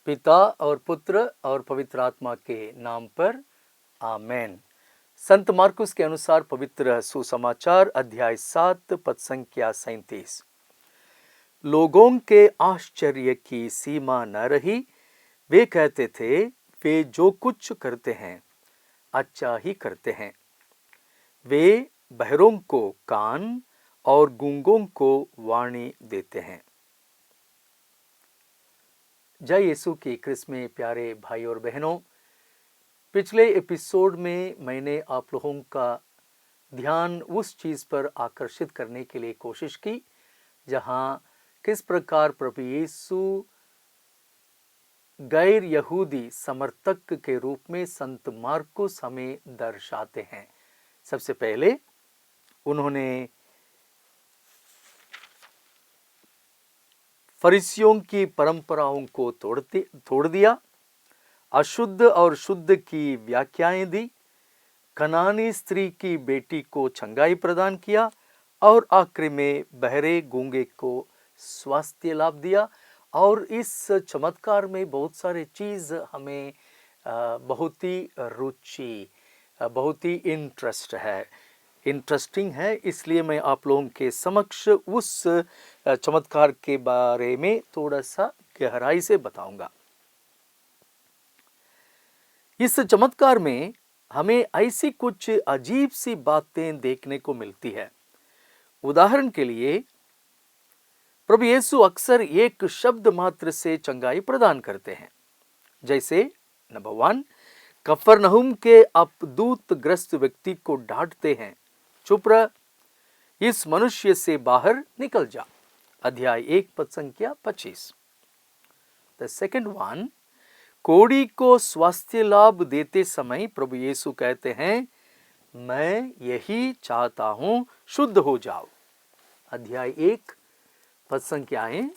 पिता और पुत्र और पवित्र आत्मा के नाम पर आमेन। संत मार्कुस के अनुसार पवित्र सुसमाचार अध्याय 7 पद संख्या 37। लोगों के आश्चर्य की सीमा न रही। वे कहते थे, वे जो कुछ करते हैं अच्छा ही करते हैं। वे बहरों को कान और गूंगों को वाणी देते हैं। जय यीशु की क्रिस्त में प्यारे भाई और बहनों, पिछले एपिसोड में मैंने आप लोगों का ध्यान उस चीज़ पर आकर्षित करने के लिए कोशिश की जहां किस प्रकार प्रभु यीशु गैर यहूदी समर्थक के रूप में संत मार्कुस हमें दर्शाते हैं। सबसे पहले उन्होंने फरीसियों की परंपराओं को तोड़ दिया, अशुद्ध और शुद्ध की व्याख्याएं दी, कनानी स्त्री की बेटी को चंगाई प्रदान किया और आखिरी में बहरे गूंगे को स्वास्थ्य लाभ दिया। और इस चमत्कार में बहुत सारे चीज़ हमें बहुत ही रुचि, बहुत ही इंटरेस्टिंग है। इसलिए मैं आप लोगों के समक्ष उस चमत्कार के बारे में थोड़ा सा गहराई से बताऊंगा। इस चमत्कार में हमें ऐसी कुछ अजीब सी बातें देखने को मिलती है। उदाहरण के लिए प्रभु यीशु अक्सर एक शब्द मात्र से चंगाई प्रदान करते हैं। जैसे नंबर 1, कफरनहूम के अपदूत ग्रस्त व्यक्ति को डांटते हैं, चुप रह, इस मनुष्य से बाहर निकल जा। अध्याय 1 पद संख्या 25। द सेकंड वन, कोढ़ी को स्वास्थ्य लाभ देते समय प्रभु यीशु कहते हैं, मैं यही चाहता हूं, शुद्ध हो जाओ। अध्याय 1 पद संख्याएं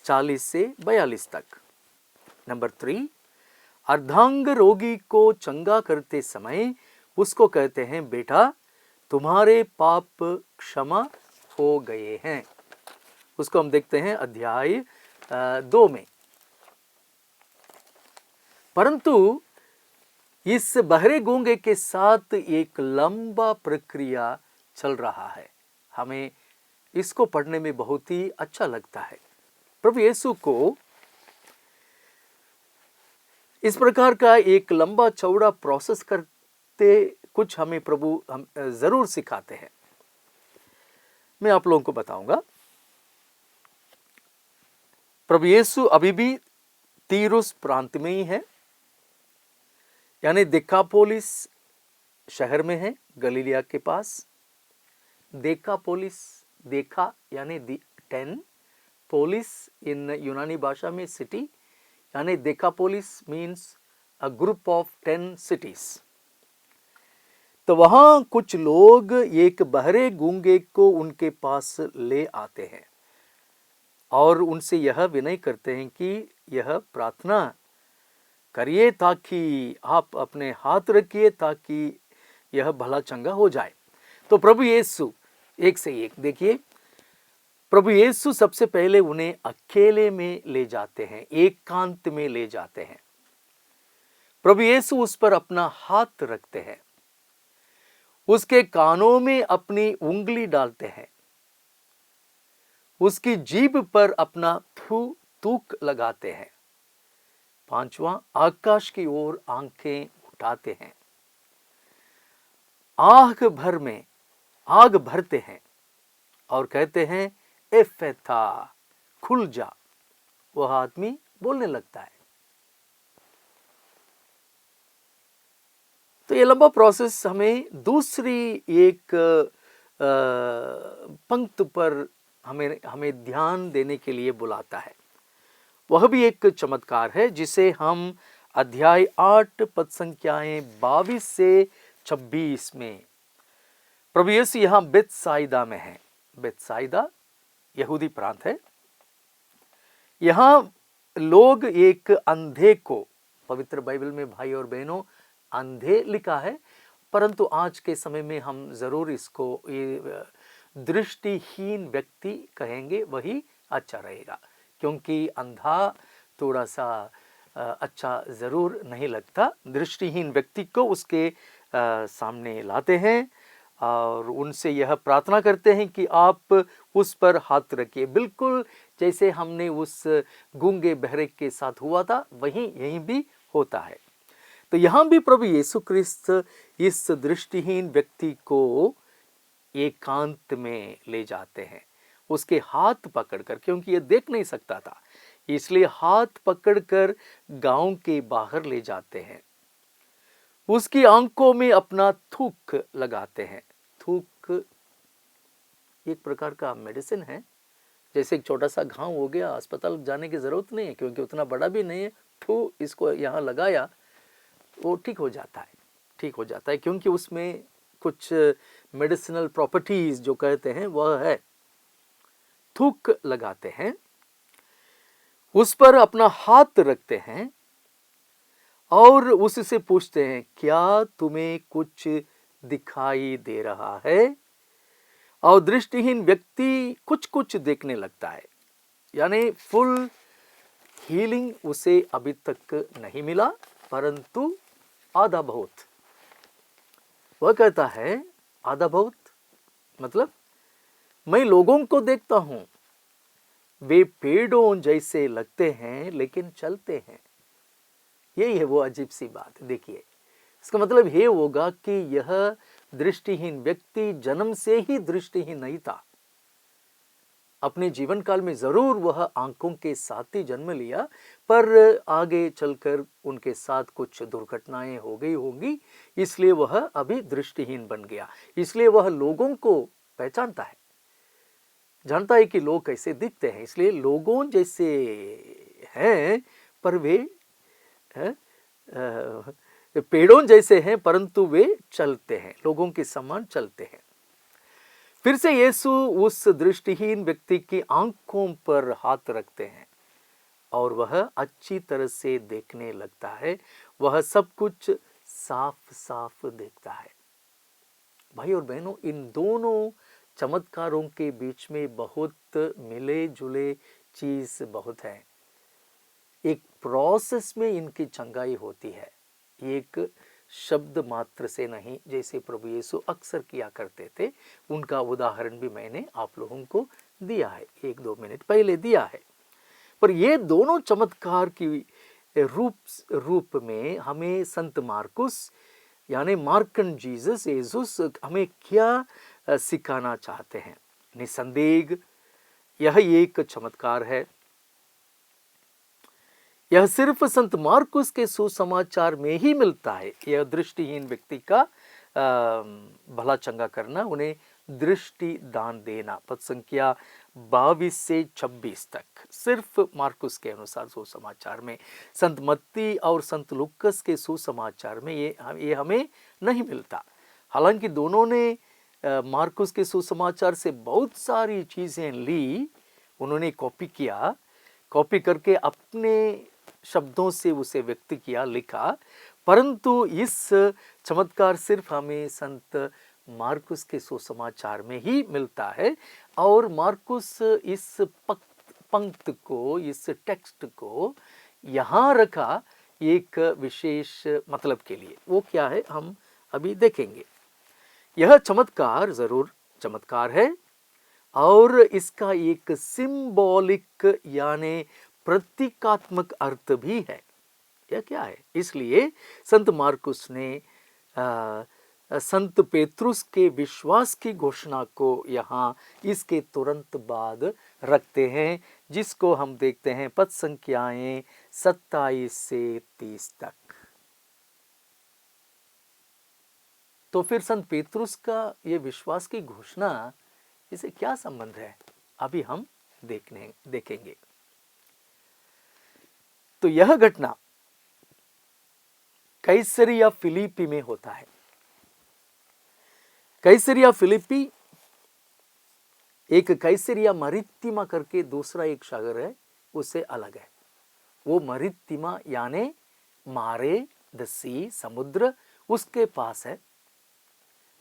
40 से 42 तक। नंबर 3, अर्धांग रोगी को चंगा करते समय उसको कहते हैं, बेटा तुम्हारे पाप क्षमा हो गए हैं। उसको हम देखते हैं अध्याय 2 में। परंतु इस बहरे गूंगे के साथ एक लंबा प्रक्रिया चल रहा है। हमें इसको पढ़ने में बहुत ही अच्छा लगता है। प्रभु यीशु को इस प्रकार का एक लंबा चौड़ा प्रोसेस करते कुछ हमें प्रभु हम जरूर सिखाते हैं। मैं आप लोगों को बताऊंगा। प्रभु यीशु अभी भी तीरुस प्रांत में ही है, यानी दिकापोलिस शहर में है, गलीलिया के पास। देकापोलिस, देखा यानी 10, पोलिस इन यूनानी भाषा में सिटी, यानी Decapolis means a group of 10 cities. तो वहां कुछ लोग एक बहरे गूंगे को उनके पास ले आते हैं और उनसे यह विनय करते हैं कि यह प्रार्थना करिए ताकि आप अपने हाथ रखिए ताकि यह भला चंगा हो जाए। तो प्रभु यीशु एक से एक देखिए, प्रभु यीशु सबसे पहले उन्हें अकेले में ले जाते हैं, एकांत में ले जाते हैं। प्रभु यीशु उस पर अपना हाथ रखते हैं, उसके कानों में अपनी उंगली डालते हैं, उसकी जीभ पर अपना थूक लगाते हैं। 5वां, आकाश की ओर आंखें उठाते हैं, आग भरते हैं और कहते हैं, एफेथा, खुल जा। वह आदमी बोलने लगता है। तो ये लंबा प्रोसेस हमें दूसरी एक पंक्ति पर हमें ध्यान देने के लिए बुलाता है। वह भी एक चमत्कार है जिसे हम अध्याय 8 पद संख्याएं 22 से 26 में, प्रभु यीशु यहां बेतसाइदा में है। बेतसाइदा यहूदी प्रांत है। यहां लोग एक अंधे को, पवित्र बाइबल में भाई और बहनों अंधे लिखा है, परंतु आज के समय में हम जरूर इसको दृष्टिहीन व्यक्ति कहेंगे, वही अच्छा रहेगा, क्योंकि अंधा थोड़ा सा अच्छा ज़रूर नहीं लगता। दृष्टिहीन व्यक्ति को उसके सामने लाते हैं और उनसे यह प्रार्थना करते हैं कि आप उस पर हाथ रखिए, बिल्कुल जैसे हमने उस गूंगे बहरे के साथ हुआ था वहीं यहीं भी होता है। तो यहाँ भी प्रभु यीशु ख्रिस्त इस दृष्टिहीन व्यक्ति को एकांत में ले जाते हैं, उसके हाथ पकड़कर, क्योंकि ये देख नहीं सकता था इसलिए हाथ पकड़कर गांव के बाहर ले जाते हैं। उसकी आंखों में अपना थूक लगाते हैं। थूक एक प्रकार का मेडिसिन है, जैसे एक छोटा सा घाव हो गया, अस्पताल जाने की जरूरत नहीं है क्योंकि उतना बड़ा भी नहीं है, तो इसको यहाँ लगाया वो ठीक हो जाता है, ठीक हो जाता है, क्योंकि उसमें कुछ मेडिसिनल प्रॉपर्टीज जो कहते हैं वह है। थूक लगाते हैं, उस पर अपना हाथ रखते हैं और उससे पूछते हैं क्या तुम्हें कुछ दिखाई दे रहा है। और दृष्टिहीन व्यक्ति कुछ कुछ देखने लगता है, यानी फुल हीलिंग उसे अभी तक नहीं मिला, परंतु आधा बहुत। वह कहता है आधा बहुत मतलब मैं लोगों को देखता हूं, वे पेड़ों जैसे लगते हैं लेकिन चलते हैं। यही है वो अजीब सी बात। देखिए, इसका मतलब ये होगा कि यह दृष्टिहीन व्यक्ति जन्म से ही दृष्टिहीन नहीं था। अपने जीवन काल में जरूर वह आंखों के साथ ही जन्म लिया, पर आगे चलकर उनके साथ कुछ दुर्घटनाएं हो गई होंगी, इसलिए वह अभी दृष्टिहीन बन गया। इसलिए वह लोगों को पहचानता है, जानता है कि लोग कैसे दिखते हैं, इसलिए लोगों जैसे हैं पर वे पेड़ों जैसे हैं परंतु वे चलते हैं, लोगों के समान चलते हैं। फिर से यीशु उस दृष्टिहीन व्यक्ति की आंखों पर हाथ रखते हैं और वह अच्छी तरह से देखने लगता है, वह सब कुछ साफ साफ देखता है। भाई और बहनों, इन दोनों चमत्कारों के बीच में बहुत मिले जुले चीज बहुत है। एक प्रोसेस में इनकी चंगाई होती है, एक शब्द मात्र से नहीं, जैसे प्रभु यीशु अक्सर किया करते थे। उनका उदाहरण भी मैंने आप लोगों को दिया है, 1-2 मिनट पहले दिया है। पर ये दोनों चमत्कार की रूप में हमें संत मार्कुस यानी मार्कन जीसस येसुस हमें क्या सिखाना चाहते हैं। निसंदेह यह एक चमत्कार है। यह सिर्फ संत मार्कुस के सुसमाचार में ही मिलता है। यह दृष्टिहीन व्यक्ति का भला चंगा करना, उन्हें दृष्टि दान देना, पद संख्या 22 से 26 तक सिर्फ मार्कुस के अनुसार सुसमाचार में। संत मत्ती और संत लुक्कस के सुसमाचार में ये हमें नहीं मिलता। हालांकि दोनों ने मार्कुस के सुसमाचार से बहुत सारी चीजें ली, उन्होंने कॉपी किया, कॉपी करके अपने शब्दों से उसे व्यक्त किया, लिखा, परंतु इस चमत्कार सिर्फ हमें संत मार्कुस के सुसमाचार में ही मिलता है। और मार्कुस इस पंक्ति को, इस टेक्स्ट को यहाँ रखा एक विशेष मतलब के लिए। वो क्या है हम अभी देखेंगे। यह चमत्कार जरूर चमत्कार है और इसका एक सिंबॉलिक यानी प्रतीकात्मक अर्थ भी है। यह क्या है? इसलिए संत मार्कुस ने संत पेत्रुस के विश्वास की घोषणा को यहाँ इसके तुरंत बाद रखते हैं, जिसको हम देखते हैं पद संख्याएं 27 से 30 तक। तो फिर संत पेत्रुस का ये विश्वास की घोषणा, इसे क्या संबंध है, अभी हम देखेंगे। तो यह घटना कैसरिया फिलिप्पी में होता है। कैसरिया फिलिप्पी, एक कैसरिया मरितिमा करके दूसरा एक शहर है, उससे अलग है। वो मरितिमा यानी मारे द सी, समुद्र उसके पास है,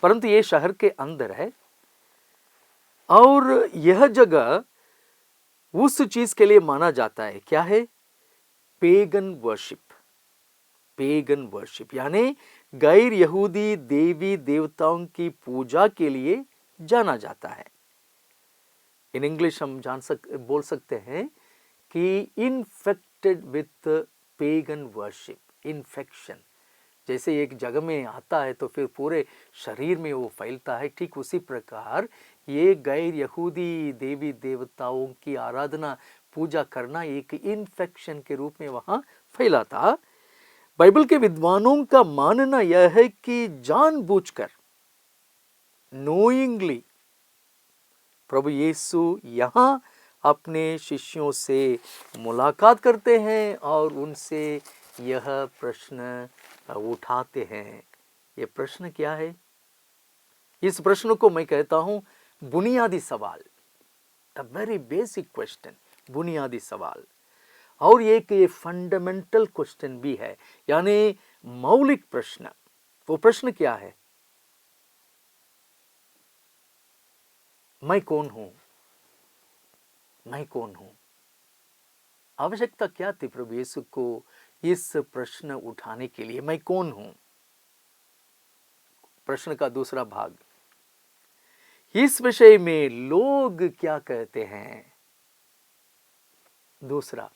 परंतु ये शहर के अंदर है। और यह जगह उस चीज के लिए माना जाता है, क्या है पेगन वर्शिप, पेगन वर्शिप यानी गैर यहूदी देवी देवताओं की पूजा के लिए जाना जाता है। इन इंग्लिश हम बोल सकते हैं कि infected with pagan worship, infection जैसे एक जगह में आता है तो फिर पूरे शरीर में वो फैलता है, ठीक उसी प्रकार ये गैर यहूदी देवी देवताओं की आराधना पूजा करना एक इन्फेक्शन के रूप में वहां फैला था। बाइबल के विद्वानों का मानना यह है कि जानबूझकर, नोइंगली प्रभु यीशु यहाँ अपने शिष्यों से मुलाकात करते हैं और उनसे यह प्रश्न उठाते हैं। ये प्रश्न क्या है? इस प्रश्न को मैं कहता हूं बुनियादी सवाल, अ वेरी बेसिक क्वेश्चन, बुनियादी सवाल। और एक ये फंडामेंटल क्वेश्चन भी है, यानी मौलिक प्रश्न। वो प्रश्न क्या है? मैं कौन हूं? मैं कौन हूं? आवश्यकता क्या थी प्रभु यीशु को इस प्रश्न उठाने के लिए, मैं कौन हूं? प्रश्न का दूसरा भाग, इस विषय में लोग क्या कहते हैं? दूसरा,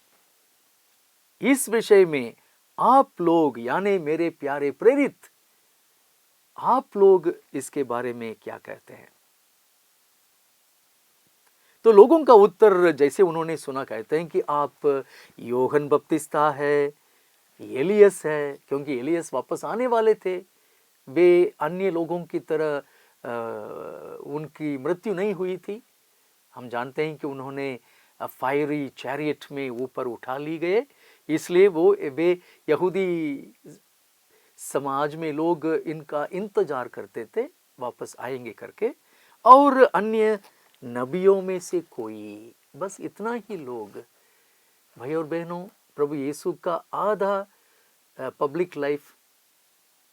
इस विषय में आप लोग यानी मेरे प्यारे प्रेरित, आप लोग इसके बारे में क्या कहते हैं? तो लोगों का उत्तर जैसे उन्होंने सुना, कहते हैं कि आप यूहन्ना बपतिस्ता है, एलियस है, क्योंकि एलियस वापस आने वाले थे। वे अन्य लोगों की तरह उनकी मृत्यु नहीं हुई थी। हम जानते हैं कि उन्होंने फायरी चैरियट में ऊपर उठा ली गए, इसलिए वे यहूदी समाज में लोग इनका इंतजार करते थे वापस आएंगे करके। और अन्य नबियों में से कोई, बस इतना ही लोग। भाई और बहनों, प्रभु यीशु का आधा पब्लिक लाइफ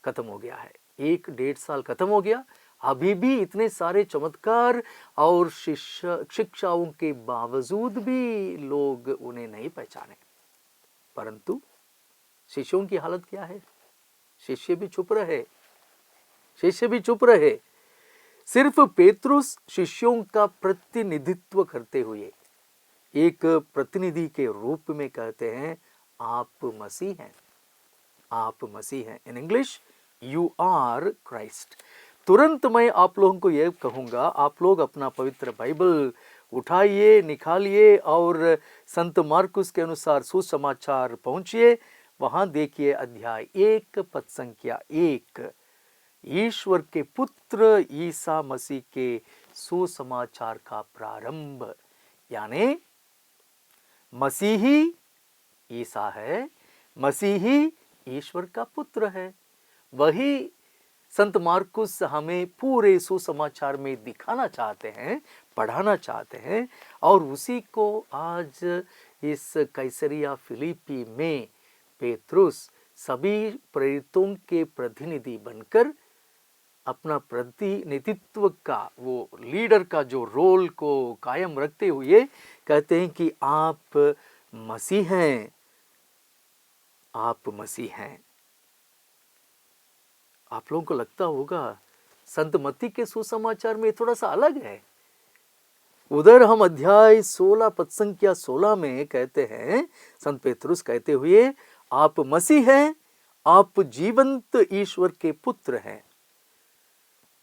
खत्म हो गया है, 1-1.5 साल खत्म हो गया। अभी भी इतने सारे चमत्कार और शिक्षाओं के बावजूद भी लोग उन्हें नहीं पहचाने। परंतु शिष्यों की हालत क्या है? शिष्य भी चुप रहे, शिष्य भी चुप रहे। सिर्फ पेतरुस शिष्यों का प्रतिनिधित्व करते हुए एक प्रतिनिधि के रूप में कहते हैं, आप मसीह हैं, आप मसीह हैं। In English, you are Christ. तुरंत मैं आप लोगों को यह कहूंगा, आप लोग अपना पवित्र बाइबल उठाइए, निकालिए और संत मार्कुस के अनुसार सुसमाचार पहुंचिए। वहां देखिए अध्याय 1 पद संख्या 1, ईश्वर के पुत्र ईसा मसीह के सुसमाचार का प्रारंभ। यानी मसीही ईसा है, मसीही ईश्वर का पुत्र है। वही संत मार्कुस हमें पूरे सुसमाचार में दिखाना चाहते हैं, पढ़ाना चाहते हैं। और उसी को आज इस कैसरिया फिलिप्पी में पेतरुस सभी प्रेरितों के प्रतिनिधि बनकर अपना प्रतिनिधित्व का, वो लीडर का जो रोल को कायम रखते हुए कहते हैं कि आप मसीह हैं, आप मसीह हैं। आप लोगों को लगता होगा संत मत्ती के सुसमाचार में थोड़ा सा अलग है। उधर हम अध्याय 16 पद संख्या 16 में कहते हैं, संत पेतरुस कहते हुए, आप मसीह हैं, आप जीवंत ईश्वर के पुत्र हैं।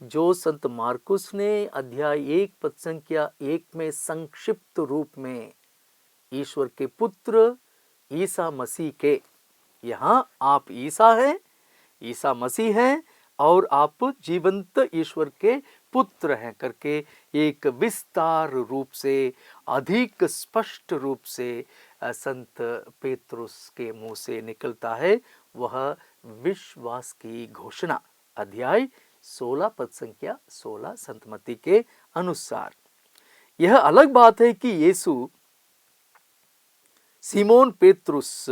जो संत मार्कुस ने अध्याय 1 पद संख्या 1 में संक्षिप्त रूप में ईश्वर के पुत्र ईसा मसीह के, यहां आप ईसा हैं, ईसा मसीह हैं और आप जीवंत ईश्वर के पुत्र हैं करके एक विस्तार रूप से, अधिक स्पष्ट रूप से संत पेतरुस के मुंह से निकलता है वह विश्वास की घोषणा। अध्याय 16 पद संख्या 16 संत मत्ती के अनुसार। यह अलग बात है कि यीशु सिमोन पेतरुस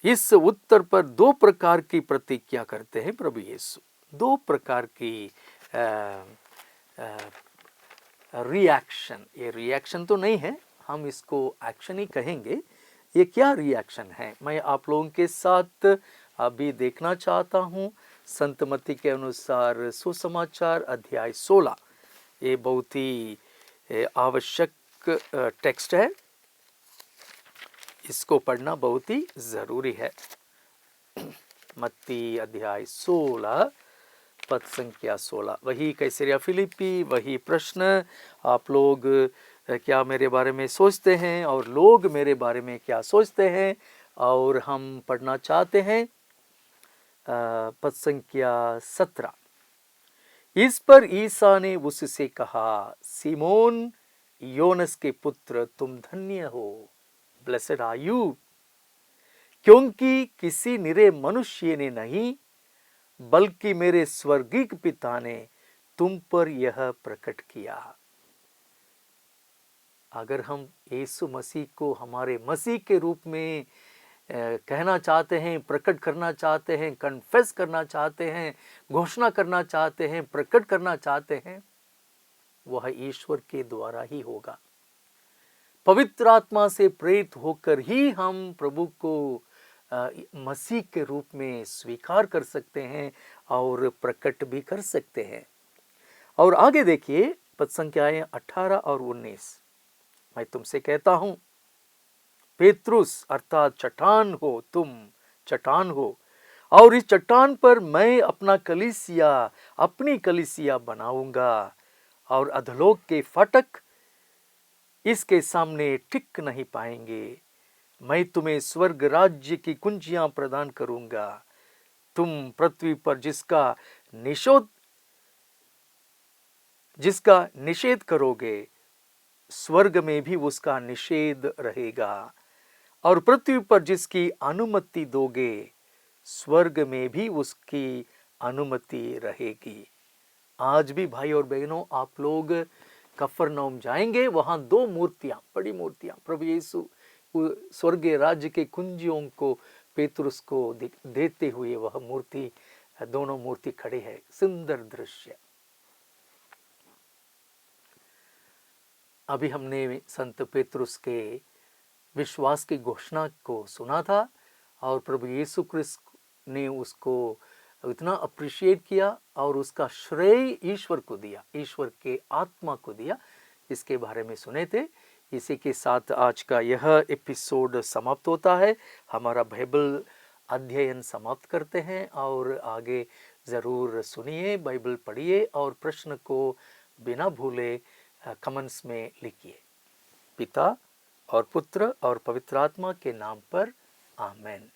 इस उत्तर पर 2 प्रकार की प्रतिज्ञा करते हैं। प्रभु यीशु 2 प्रकार की रिएक्शन, ये रिएक्शन तो नहीं है, हम इसको एक्शन ही कहेंगे। ये क्या रिएक्शन है, मैं आप लोगों के साथ अभी देखना चाहता हूँ। संत मत्ती के अनुसार सुसमाचार अध्याय 16, ये बहुत ही आवश्यक टेक्स्ट है, इसको पढ़ना बहुत ही ज़रूरी है। मत्ती अध्याय 16 पद संख्या 16, वही कैसरिया फिलिप्पी, वही प्रश्न, आप लोग क्या मेरे बारे में सोचते हैं और लोग मेरे बारे में क्या सोचते हैं, और हम पढ़ना चाहते हैं पद संख्या 17। इस पर ईसा ने उससे कहा, सिमोन योनस के पुत्र, तुम धन्य हो, ब्लेसेड आर यू, क्योंकि किसी निरे मनुष्य ने नहीं बल्कि मेरे स्वर्गीय पिता ने तुम पर यह प्रकट किया। अगर हम यीशु मसीह को हमारे मसीह के रूप में कहना चाहते हैं, प्रकट करना चाहते हैं, कन्फेस करना चाहते हैं, घोषणा करना चाहते हैं, प्रकट करना चाहते हैं, वह ईश्वर के द्वारा ही होगा। पवित्र आत्मा से प्रेरित होकर ही हम प्रभु को मसीह के रूप में स्वीकार कर सकते हैं और प्रकट भी कर सकते हैं। और आगे देखिए पद संख्याएं 18 और 19, मैं तुमसे कहता हूं पेत्रुस अर्थात चट्टान हो, तुम चट्टान हो, और इस चट्टान पर मैं अपनी कलीसिया बनाऊंगा, और अधोलोक के फाटक इसके सामने टिक नहीं पाएंगे। मैं तुम्हें स्वर्ग राज्य की कुंजियां प्रदान करूंगा। तुम पृथ्वी पर जिसका निषेध करोगे, स्वर्ग में भी उसका निषेध रहेगा, और पृथ्वी पर जिसकी अनुमति दोगे, स्वर्ग में भी उसकी अनुमति रहेगी। आज भी भाई और बहनों, आप लोग कफरनहूम जाएंगे, वहां दो मूर्तियां, बड़ी मूर्तियां, प्रभु यीशु स्वर्गीय राज्य के कुंजियों को पेतरुस को देते हुए वह मूर्ति, दोनों मूर्ति खड़े है, सुंदर दृश्य। अभी हमने संत पेतरुस के विश्वास की घोषणा को सुना था, और प्रभु यीशु क्रिस्त ने उसको इतना अप्रिशिएट किया और उसका श्रेय ईश्वर को दिया, ईश्वर के आत्मा को दिया, इसके बारे में सुने थे। इसी के साथ आज का यह एपिसोड समाप्त होता है। हमारा बाइबल अध्ययन समाप्त करते हैं, और आगे ज़रूर सुनिए, बाइबल पढ़िए, और प्रश्न को बिना भूले कमेंट्स में लिखिए। पिता और पुत्र और पवित्र आत्मा के नाम पर, आमेन।